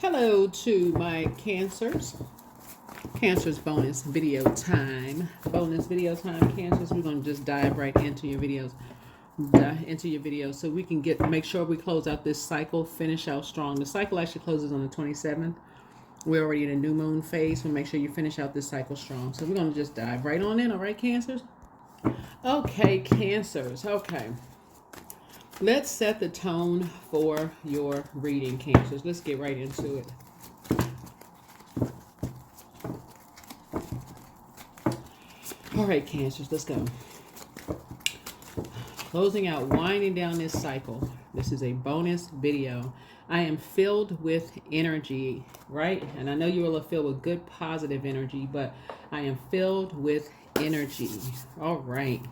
Hello to my cancers. Cancers bonus video time. Bonus video time, cancers. We're gonna just dive right into your videos. So we can make sure we close out this cycle, finish out strong. The cycle actually closes on the 27th. We're already in a new moon phase, so make sure you finish out this cycle strong. So we're gonna just dive right on in, all right, cancers? Okay, cancers. Okay. Let's set the tone for your reading, cancers. Let's get right into it. All right, cancers, let's go. Closing out, winding down this cycle. This is a bonus video. I am filled with energy, right? And I know you will feel with good, positive energy, but I am filled with energy. All right.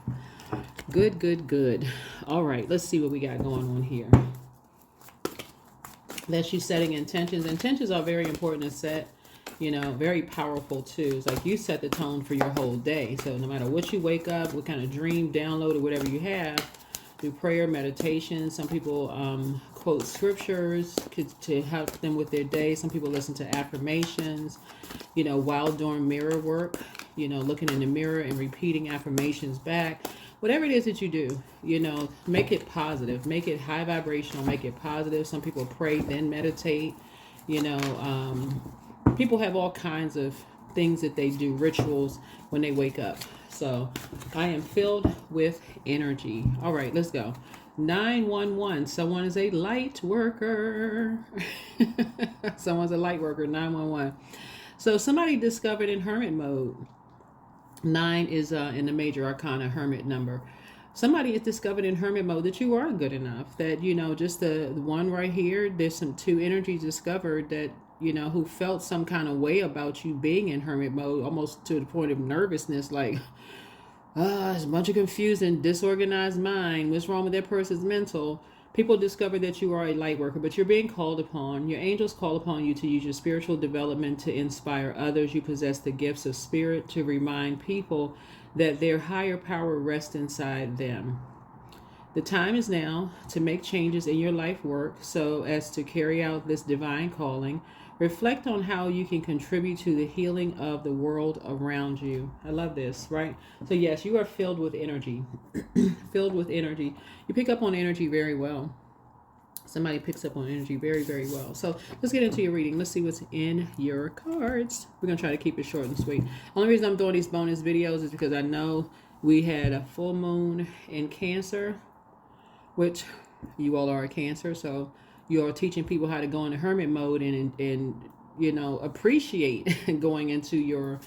Good, good, good. All right, let's see what we got going on here. That's you setting intentions. Intentions are very important to set, very powerful too. It's like you set the tone for your whole day. So no matter what you wake up, what kind of dream, download, or whatever you have, do prayer, meditation. Some people quote scriptures to help them with their day. Some people listen to affirmations, while doing mirror work, looking in the mirror and repeating affirmations back. Whatever it is that you do, make it positive, make it high vibrational, make it positive. Some people pray, then meditate. People have all kinds of things that they do, rituals when they wake up. So I am filled with energy. All right, let's go. 911. Someone is a light worker. Someone's a light worker. 911. So somebody discovered in hermit mode. 9 is in the major arcana hermit number. Somebody is discovered in hermit mode that you are good enough. That, just the one right here, there's some two energies discovered that, who felt some kind of way about you being in hermit mode, almost to the point of nervousness, like, it's a bunch of confused and disorganized mind. What's wrong with that person's mental? People discover that you are a light worker, but you're being called upon. Your angels call upon you to use your spiritual development to inspire others. You possess the gifts of spirit to remind people that their higher power rests inside them. The time is now to make changes in your life work so as to carry out this divine calling. Reflect on how you can contribute to the healing of the world around you. I love this, right? So yes, you are filled with energy. Filled with energy. You pick up on energy very well. Somebody picks up on energy very, very well. So let's get into your reading. Let's see what's in your cards. We're going to try to keep it short and sweet. Only reason I'm doing these bonus videos is because I know we had a full moon in Cancer, which you all are a Cancer. So you're teaching people how to go into hermit mode and appreciate going into your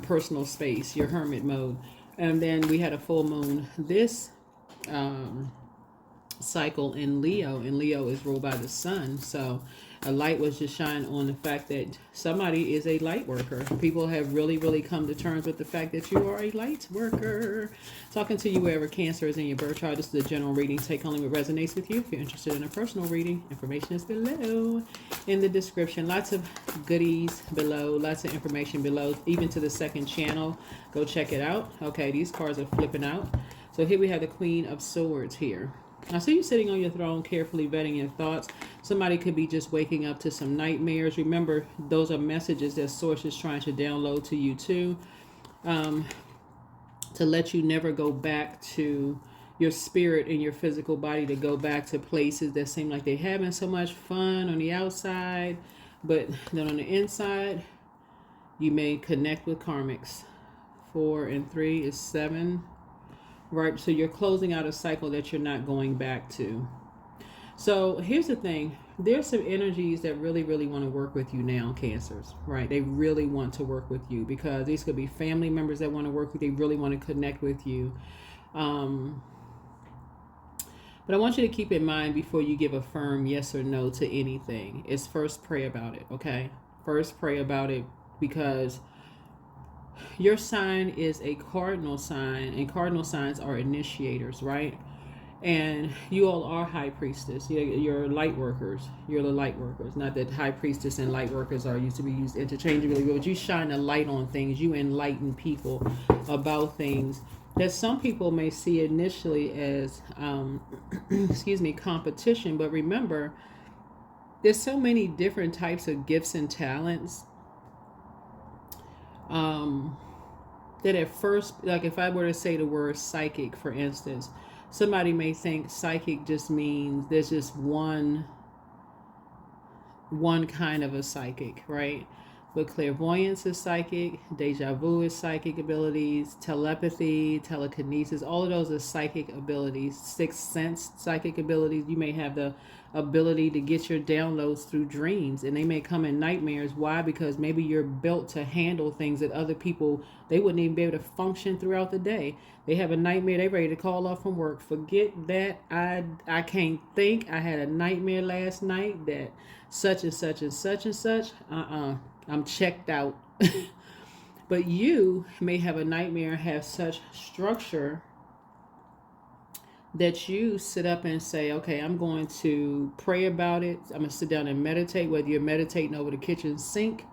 personal space, your hermit mode. And then we had a full moon this cycle in Leo, and Leo is ruled by the sun. So a light was just shining on the fact that somebody is a light worker. People have really, really come to terms with the fact that you are a light worker. Talking to you wherever Cancer is in your birth chart. This is a general reading. Take only what resonates with you. If you're interested in a personal reading, information is below in the description. Lots of goodies below, lots of information below, even to the second channel. Go check it out. Okay, these cards are flipping out. So here we have the Queen of Swords here. I see you sitting on your throne, carefully vetting your thoughts. Somebody could be just waking up to some nightmares. Remember, those are messages that Source is trying to download to you too, to let you never go back to your spirit and your physical body, to go back to places that seem like they're having so much fun on the outside, but then on the inside, you may connect with karmics. 4 and 3 is 7. Right, so you're closing out a cycle that you're not going back to. So here's the thing. There's some energies that really, really want to work with you now, Cancers, right? They really want to work with you because these could be family members that want to work with you. They really want to connect with you. But I want you to keep in mind before you give a firm yes or no to anything, is first pray about it, okay? First pray about it, because your sign is a cardinal sign, and cardinal signs are initiators, right? And you all are high priestess. You're light workers. You're the light workers. Not that high priestess and light workers are used to be used interchangeably, but you shine a light on things. You enlighten people about things that some people may see initially as, competition. But remember, there's so many different types of gifts and talents, that at first, like if I were to say the word psychic, for instance, somebody may think psychic just means there's just one kind of a psychic, right? But clairvoyance is psychic, deja vu is psychic abilities, telepathy, telekinesis, all of those are psychic abilities. Sixth sense psychic abilities. You may have the ability to get your downloads through dreams, and they may come in nightmares. Why? Because maybe you're built to handle things that other people, they wouldn't even be able to function throughout the day. They have a nightmare, they ready to call off from work. Forget that. I can't think. I had a nightmare last night that such and such and such and such. I'm checked out. But you may have a nightmare, have such structure that you sit up and say, okay, I'm going to pray about it. I'm going to sit down and meditate, whether you're meditating over the kitchen sink,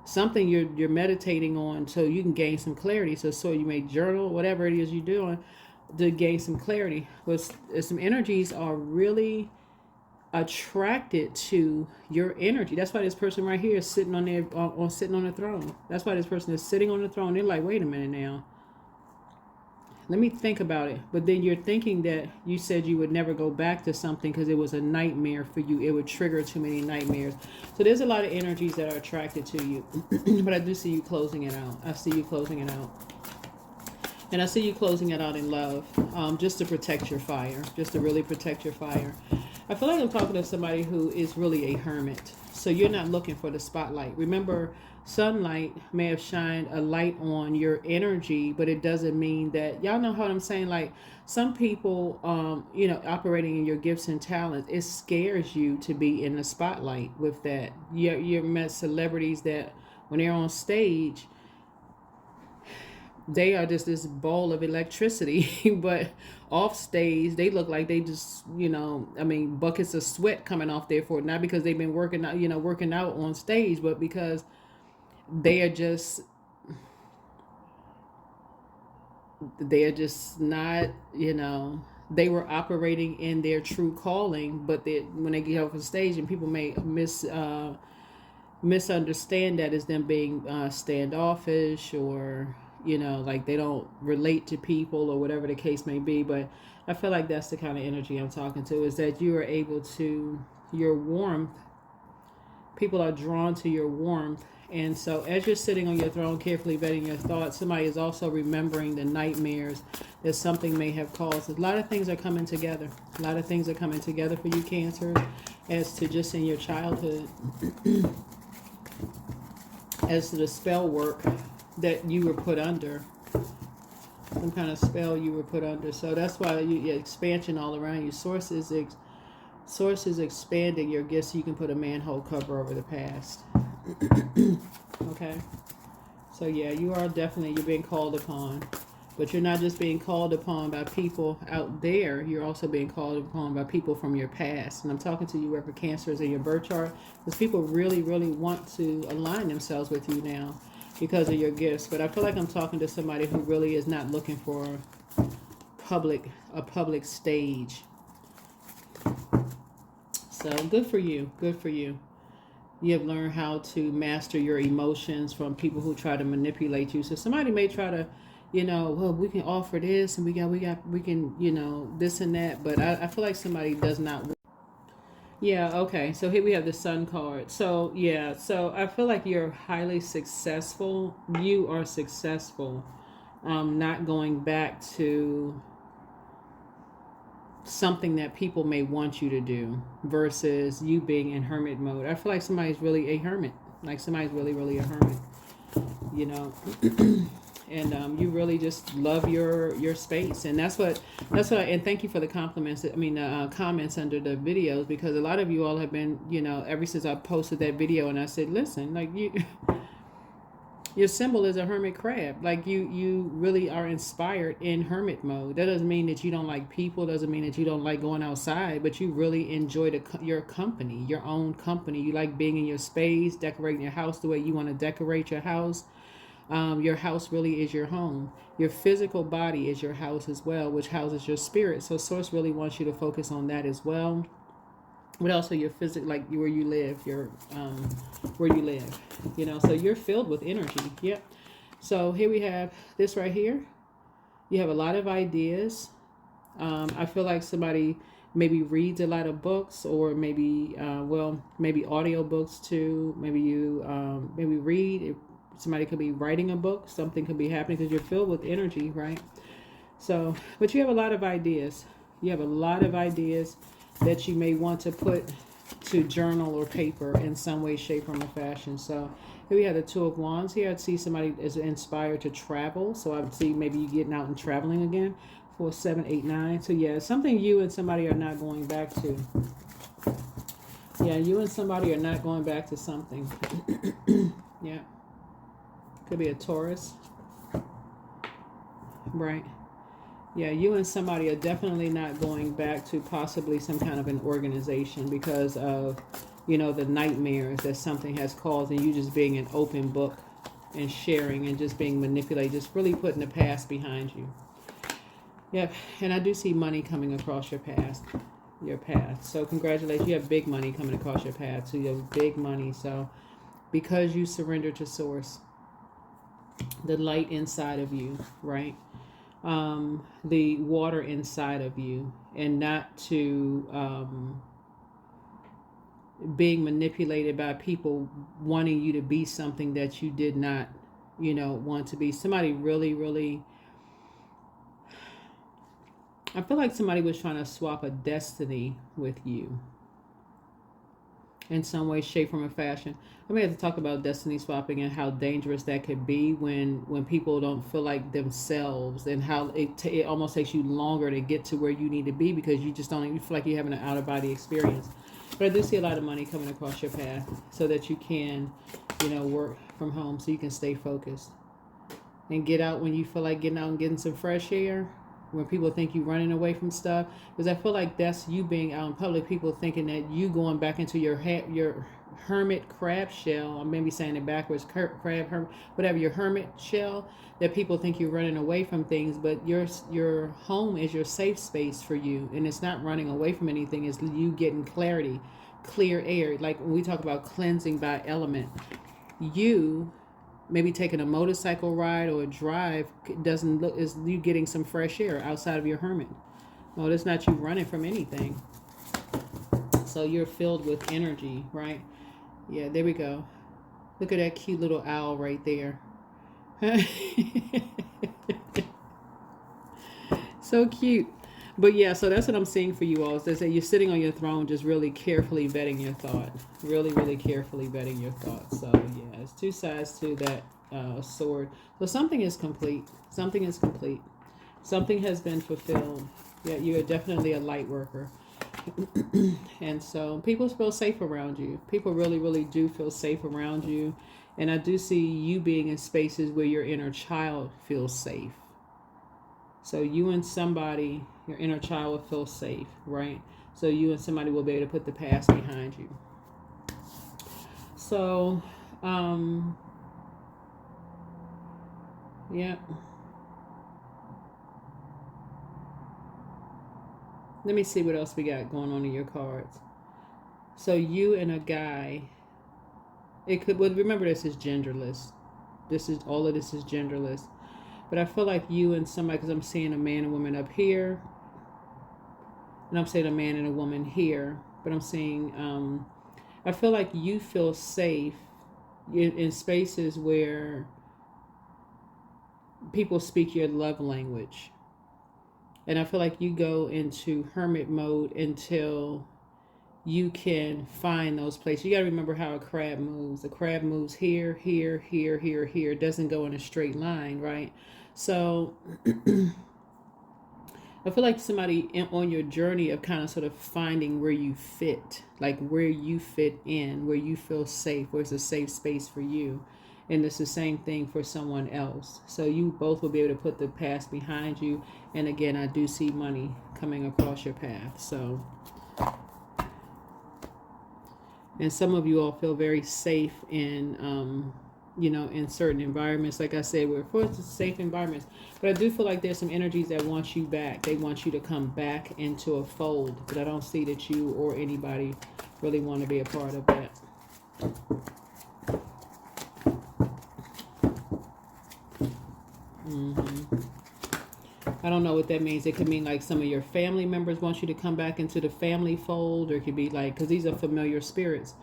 something you're meditating on so you can gain some clarity. So you may journal, whatever it is you're doing to gain some clarity. But some energies are really attracted to your energy. That's why this person right here is sitting on there, sitting on the throne. That's why this person is sitting on the throne. They're like, wait a minute now. Let me think about it. But then you're thinking that you said you would never go back to something because it was a nightmare for you. It would trigger too many nightmares. So there's a lot of energies that are attracted to you. But I do see you closing it out. I see you closing it out. And I see you closing it out in love, just to protect your fire, just to really protect your fire. I feel like I'm talking to somebody who is really a hermit. So you're not looking for the spotlight. Remember, sunlight may have shined a light on your energy, but it doesn't mean that, y'all know what I'm saying? Like some people, operating in your gifts and talents, it scares you to be in the spotlight with that. You've met celebrities that when they're on stage, they are just this ball of electricity, but off stage, they look like they just, buckets of sweat coming off there for it. Not because they've been working out on stage, but because they are just not, they were operating in their true calling, but when they get off the stage and people may misunderstand that as them being standoffish or like they don't relate to people or whatever the case may be. But I feel like that's the kind of energy I'm talking to, is that you are able to, your warmth, people are drawn to your warmth. And so as you're sitting on your throne, carefully vetting your thoughts, somebody is also remembering the nightmares that something may have caused. A lot of things are coming together. A lot of things are coming together for you, Cancer, as to just in your childhood, as to the spell work that you were put under, some kind of spell you were put under. So that's why expansion all around you. Source is expanding your gifts so you can put a manhole cover over the past. Okay, so yeah, you're being called upon, but you're not just being called upon by people out there. You're also being called upon by people from your past. And I'm talking to you whoever Cancer is in your birth chart, because people really, really want to align themselves with you now because of your gifts. But I feel like I'm talking to somebody who really is not looking for a public stage. So good for you. Good for you. You have learned how to master your emotions from people who try to manipulate you. So somebody may try to, well, we can offer this and we can, this and that. But I feel like somebody does not. Yeah, okay. So here we have the Sun card. So, yeah. So I feel like you're highly successful. You are successful. Not going back to something that people may want you to do versus you being in hermit mode. I feel like somebody's really a hermit. Like somebody's really, really a hermit. And you really just love your space, and that's what. And thank you for the compliments. Comments under the videos, because a lot of you all have been, ever since I posted that video, and I said, listen, like your symbol is a hermit crab. Like you really are inspired in hermit mode. That doesn't mean that you don't like people. Doesn't mean that you don't like going outside, but you really enjoy your company, your own company. You like being in your space, decorating your house the way you want to decorate your house. Your house really is your home. Your physical body is your house as well, which houses your spirit. So Source really wants you to focus on that as well. but also your physical, like where you live, your where you live, you know. So you're filled with energy. Yep. So here we have this right here. You have a lot of ideas. I feel like somebody maybe reads a lot of books, or maybe maybe audio books too. Maybe you maybe read. Somebody could be writing a book. Something could be happening because you're filled with energy, right? So, but you have a lot of ideas. You have a lot of ideas that you may want to put to journal or paper in some way, shape, form, or fashion. So here we have the Two of Wands. Here I'd see somebody is inspired to travel. So I would see maybe you getting out and traveling again for 7, 8, 9. So yeah, something you and somebody are not going back to. Yeah, you and somebody are not going back to something. Yeah. Could be a Taurus. Right. Yeah, you and somebody are definitely not going back to possibly some kind of an organization because of, you know, the nightmares that something has caused, and you just being an open book and sharing and just being manipulated, just really putting the past behind you. Yep, and I do see money coming across your path. So congratulations, you have big money coming across your path. So you have big money. So because you surrender to source, the light inside of you, right? The water inside of you, and not to being manipulated by people wanting you to be something that you did not, you know, want to be. Somebody really, I feel like somebody was trying to swap a destiny with you in some way, shape, form, or fashion. I may have to talk about destiny swapping and how dangerous that could be when people don't feel like themselves, and how it almost takes you longer to get to where you need to be because you just don't, you feel like you're having an out of body experience. But I do see a lot of money coming across your path so that you can, you know, work from home so you can stay focused and get out when you feel like getting out and getting some fresh air. When people think you running away from stuff, because I feel like that's you being out in public. People thinking that you going back into your hermit crab shell. I may be saying it backwards. Whatever, your hermit shell. That people think you're running away from things, but your home is your safe space for you, and it's not running away from anything. It's you getting clarity, clear air. Like when we talk about cleansing by element, you maybe taking a motorcycle ride or a drive doesn't look is you getting some fresh air outside of your hermit. No, that's not you running from anything. So you're filled with energy, right? Yeah, there we go. Look at that cute little owl right there. So cute. But yeah, so that's what I'm seeing for you all. Is that you're sitting on your throne, just really carefully vetting your thought. Really carefully vetting your thoughts. So yeah, it's two sides to that sword. So something is complete. Something is complete. Something has been fulfilled. Yeah, you are definitely a light worker. And so people feel safe around you. People really do feel safe around you. And I do see you being in spaces where your inner child feels safe. So you and somebody, your inner child will feel safe, right? So you and somebody will be able to put the past behind you. So, yeah. Let me see what else we got going on in your cards. So you and a guy, it could, well, remember this is genderless. All of this is genderless. But I feel like you and somebody, because I'm seeing a man and woman up here, and I'm saying a man and a woman here, but I'm seeing, I feel like you feel safe in spaces where people speak your love language. And I feel like you go into hermit mode until you can find those places. You got to remember how a crab moves. A crab moves here, here, here, here, here. It doesn't go in a straight line, right? So I feel like somebody on your journey of kind of sort of finding where you fit, like where you fit in, where you feel safe, where it's a safe space for you. And it's the same thing for someone else. So you both will be able to put the past behind you. And again, I do see money coming across your path. So, and some of you all feel very safe in you know, in certain environments. Like I said, we're forced to safe environments. But I do feel like there's some energies that want you back. They want you to come back into a fold. But I don't see that you or anybody really want to be a part of that. I don't know what that means. It could mean like some of your family members want you to come back into the family fold, or it could be like, because these are familiar spirits.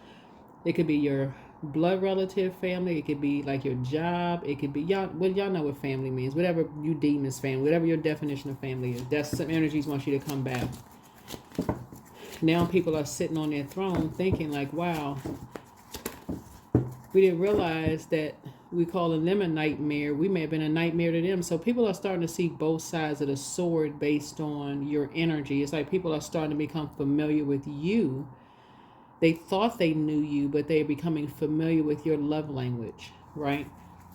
It could be your blood relative family. It could be like your job. It could be y'all. Well, y'all know what family means. Whatever you deem as family, whatever your definition of family is. That's some energies want you to come back. Now people are sitting on their throne thinking like, wow, we didn't realize that we calling them a nightmare. We may have been a nightmare to them. So people are starting to see both sides of the sword based on your energy. It's like people are starting to become familiar with you. They thought they knew you, but they're becoming familiar with your love language, right?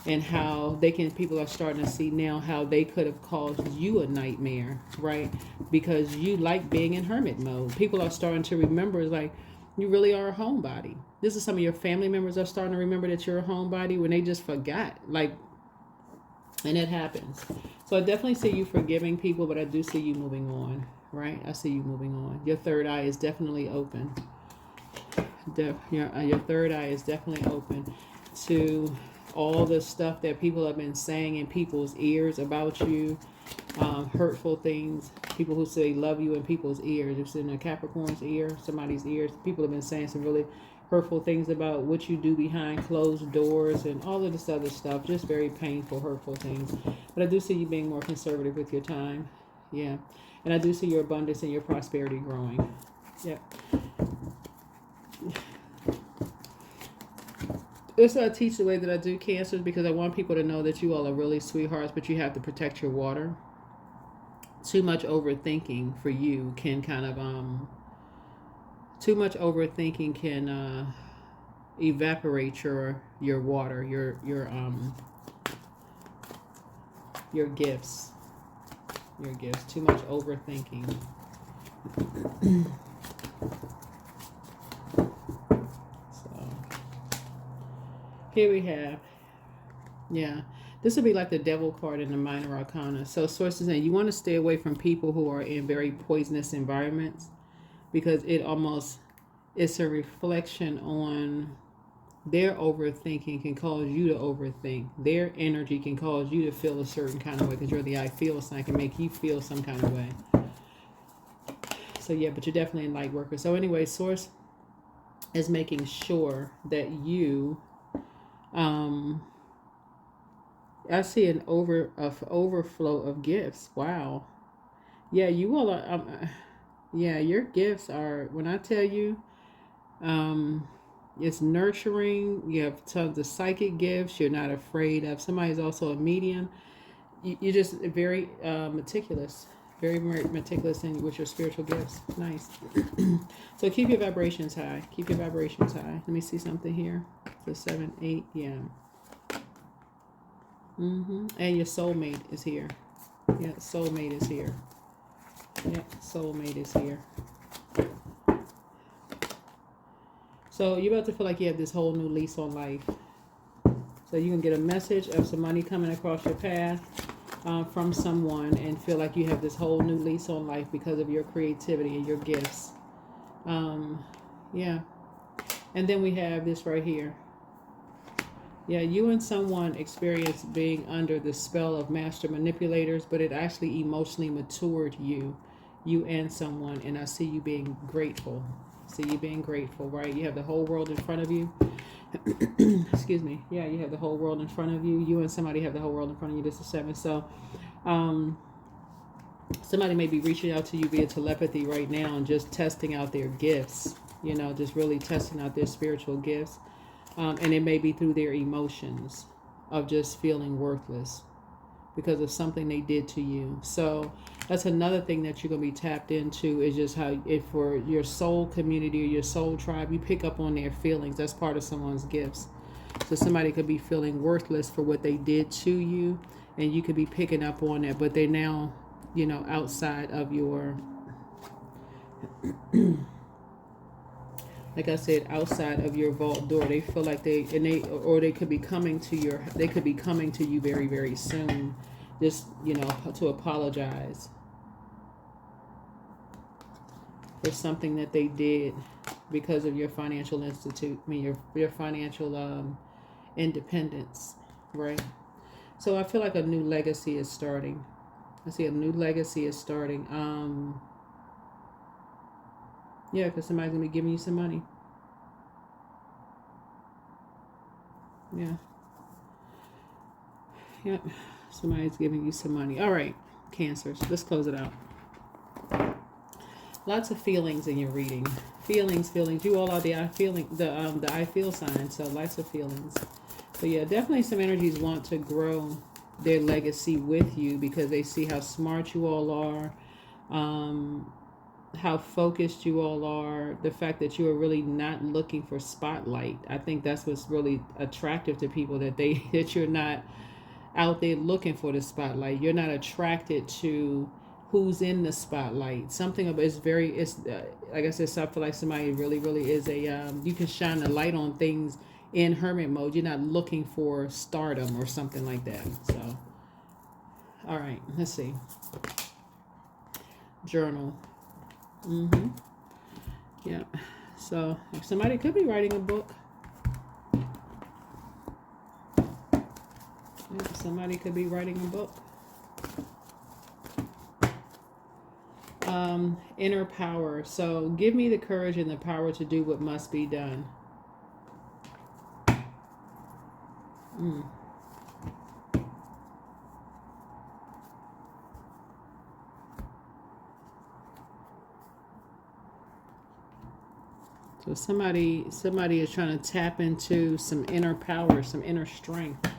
And how people are starting to see now how they could have caused you a nightmare, right? Because you like being in hermit mode. People are starting to remember, like, you really are a homebody. This is some of your family members are starting to remember that you're a homebody when they just forgot. Like, and it happens. So I definitely see you forgiving people, but I do see you moving on, right? I see you moving on. Your third eye is definitely open. Your third eye is definitely open to all the stuff that people have been saying in people's ears about you, hurtful things. People who say love you in people's ears. It's in a Capricorn's ear, somebody's ears. People have been saying some really hurtful things about what you do behind closed doors and all of this other stuff. Just very painful, hurtful things. But I do see you being more conservative with your time. Yeah. And I do see your abundance and your prosperity growing. Yeah. That's why I teach the way that I do, Cancers, because I want people to know that you all are really sweethearts, but you have to protect your water. Too much overthinking for you can kind of too much overthinking can evaporate your water, your gifts. Your gifts. Too much overthinking. Here we have, yeah, this would be like the devil card in the minor arcana. So sources saying you want to stay away from people who are in very poisonous environments, because it's a reflection on their overthinking can cause you to overthink. Their energy can cause you to feel a certain kind of way, because you're the I feel sign, can make you feel some kind of way. So yeah, but you're definitely a light worker. So anyway, source is making sure that you I see an overflow of gifts. Wow. Yeah, you all are. Yeah, your gifts are. When I tell you, it's nurturing. You have tons of psychic gifts. You're not afraid of. Somebody's also a medium. You're just very meticulous. Very meticulous with your spiritual gifts. Nice. So keep your vibrations high. Keep your vibrations high. Let me see something here. The 7, 8, yeah. And your soulmate is here. Yeah, soulmate is here. Yeah, soulmate is here. So you're about to feel like you have this whole new lease on life. So you can get a message of some money coming across your path from someone and feel like you have this whole new lease on life because of your creativity and your gifts. Yeah. And then we have this right here. Yeah, you and someone experience being under the spell of master manipulators, but it actually emotionally matured you and someone, and I see you being grateful. Right? You have the whole world in front of you. Excuse me. Yeah, you have the whole world in front of you. You and somebody have the whole world in front of you. This is 7. So, somebody may be reaching out to you via telepathy right now and just testing out their gifts. You know, just really testing out their spiritual gifts. And it may be through their emotions of just feeling worthless because of something they did to you. So that's another thing that you're going to be tapped into, is just how, if for your soul community or your soul tribe, you pick up on their feelings. That's part of someone's gifts. So somebody could be feeling worthless for what they did to you, and you could be picking up on that, but they're now, you know, outside of your like I said, outside of your vault door. They feel like they could be coming to you very, very soon. Just, to apologize for something that they did because of your financial your financial independence, right? So I feel like a new legacy is starting. I see a new legacy is starting. Yeah, because somebody's going to be giving you some money. Yeah. Yep. Somebody's giving you some money. All right, Cancers. Let's close it out. Lots of feelings in your reading. Feelings. You all are the I feel sign. So lots of feelings. So yeah, definitely some energies want to grow their legacy with you because they see how smart you all are. How focused you all are, the fact that you are really not looking for spotlight. I think that's what's really attractive to people, that you're not out there looking for the spotlight. You're not attracted to who's in the spotlight. Something about it's like I said, I feel like somebody really, really is you can shine the light on things in hermit mode. You're not looking for stardom or something like that. So, all right, let's see. Journal. Yeah. So if somebody could be writing a book. Yeah, somebody could be writing a book. Inner power. So give me the courage and the power to do what must be done. So somebody is trying to tap into some inner power, some inner strength.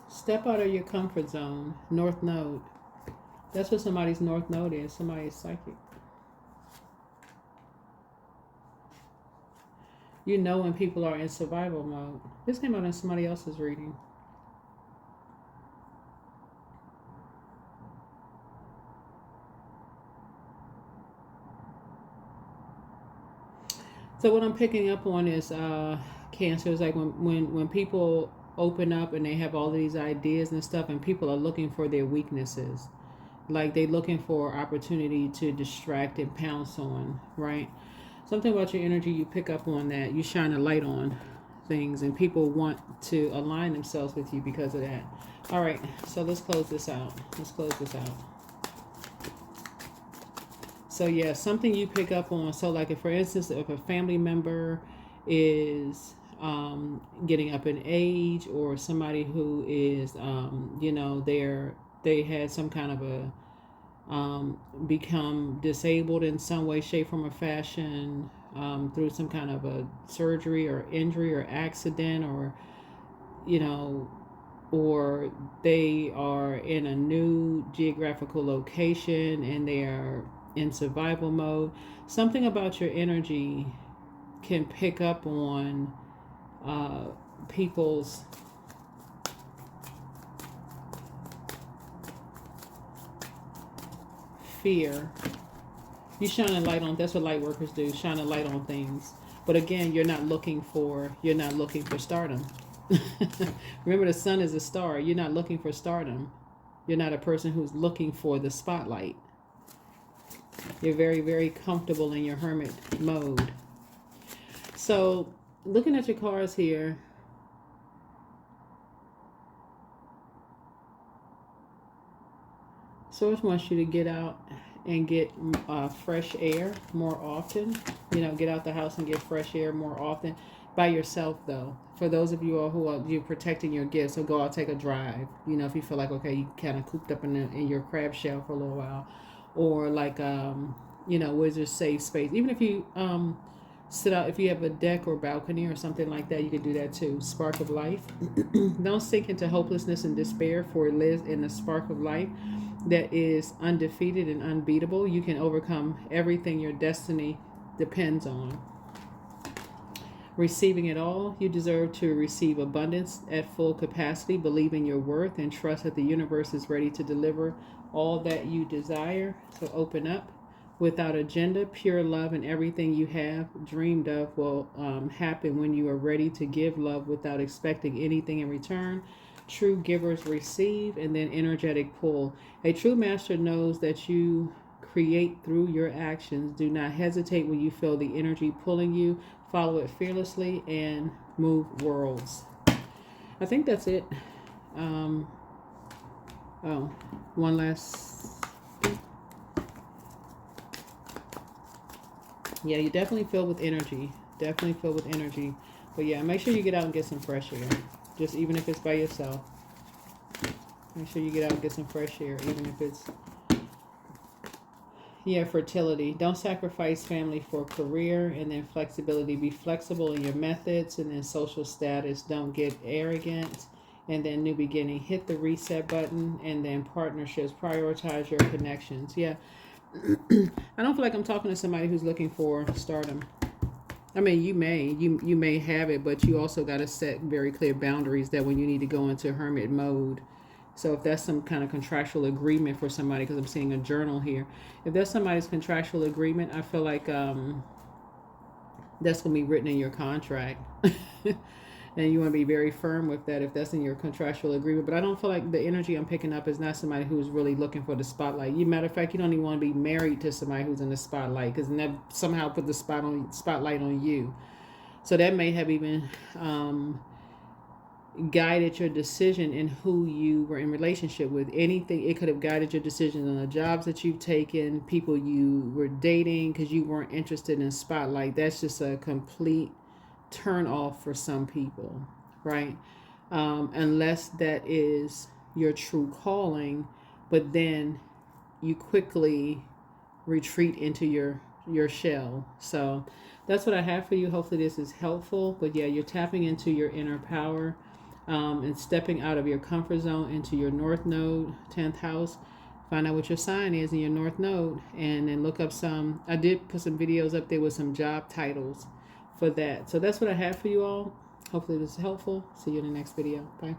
Step out of your comfort zone. North Node. That's what somebody's North Node is. Somebody is psychic. You know when people are in survival mode. This came out in somebody else's reading. So what I'm picking up on is Cancer is like when people open up and they have all these ideas and stuff, and people are looking for their weaknesses. Like they're looking for opportunity to distract and pounce on, right? Something about your energy, you pick up on that. You shine a light on things, and people want to align themselves with you because of that. All right, so let's close this out. So yeah, something you pick up on. So like, if for instance, if a family member is getting up in age, or somebody who is, they had some kind of a become disabled in some way, shape, form, or fashion through some kind of a surgery or injury or accident, or or they are in a new geographical location and they are in survival mode. Something about your energy can pick up on people's fear. You shine a light on. That's what light workers do. Shine a light on things. But again, you're not looking for stardom. Remember, the sun is a star. You're not looking for stardom. You're not a person who's looking for the spotlight. You're very, very comfortable in your hermit mode. So, looking at your cards here, Source wants you to get out and get fresh air more often. Get out the house and get fresh air more often. By yourself, though. For those of you who are protecting your gifts, so go out, take a drive. If you feel like, okay, you kind of cooped up in your crab shell for a little while, or like where's your safe space? Even if you sit out, if you have a deck or balcony or something like that, you can do that too. Spark of life. Don't sink into hopelessness and despair, for it lives in the spark of life that is undefeated and unbeatable. You can overcome everything your destiny depends on. Receiving it all, you deserve to receive abundance at full capacity. Believe in your worth and trust that the universe is ready to deliver all that you desire. So open up. Without agenda, pure love, and everything you have dreamed of will happen when you are ready to give love without expecting anything in return. True givers receive, and then energetic pull. A true master knows that you create through your actions. Do not hesitate when you feel the energy pulling you. Follow it fearlessly and move worlds. I think that's it. One last. Yeah, you're definitely filled with energy. Definitely filled with energy. But yeah, make sure you get out and get some fresh air. Just even if it's by yourself. Make sure you get out and get some fresh air, even if it's... Yeah, fertility. Don't sacrifice family for career, and then flexibility. Be flexible in your methods, and then social status. Don't get arrogant, and then new beginning. Hit the reset button, and then partnerships. Prioritize your connections. Yeah. I don't feel like I'm talking to somebody who's looking for stardom. I mean, you may have it, but you also got to set very clear boundaries that when you need to go into hermit mode. So if that's some kind of contractual agreement for somebody, because I'm seeing a journal here, if there's somebody's contractual agreement, I feel like that's going to be written in your contract. And you want to be very firm with that if that's in your contractual agreement. But I don't feel like the energy I'm picking up is not somebody who's really looking for the spotlight. Matter of fact, you don't even want to be married to somebody who's in the spotlight, because that somehow put the spotlight on you. So that may have even guided your decision in who you were in relationship with. Anything, it could have guided your decisions on the jobs that you've taken, people you were dating, because you weren't interested in spotlight. That's just a complete turn off for some people, right? Unless that is your true calling, but then you quickly retreat into your shell. So that's what I have for you. Hopefully this is helpful. But yeah, you're tapping into your inner power, and stepping out of your comfort zone into your North Node, 10th house. Find out what your sign is in your North Node, and then look up some. I did put some videos up there with some job titles for that. So that's what I have for you all. Hopefully this is helpful. See you in the next video. Bye.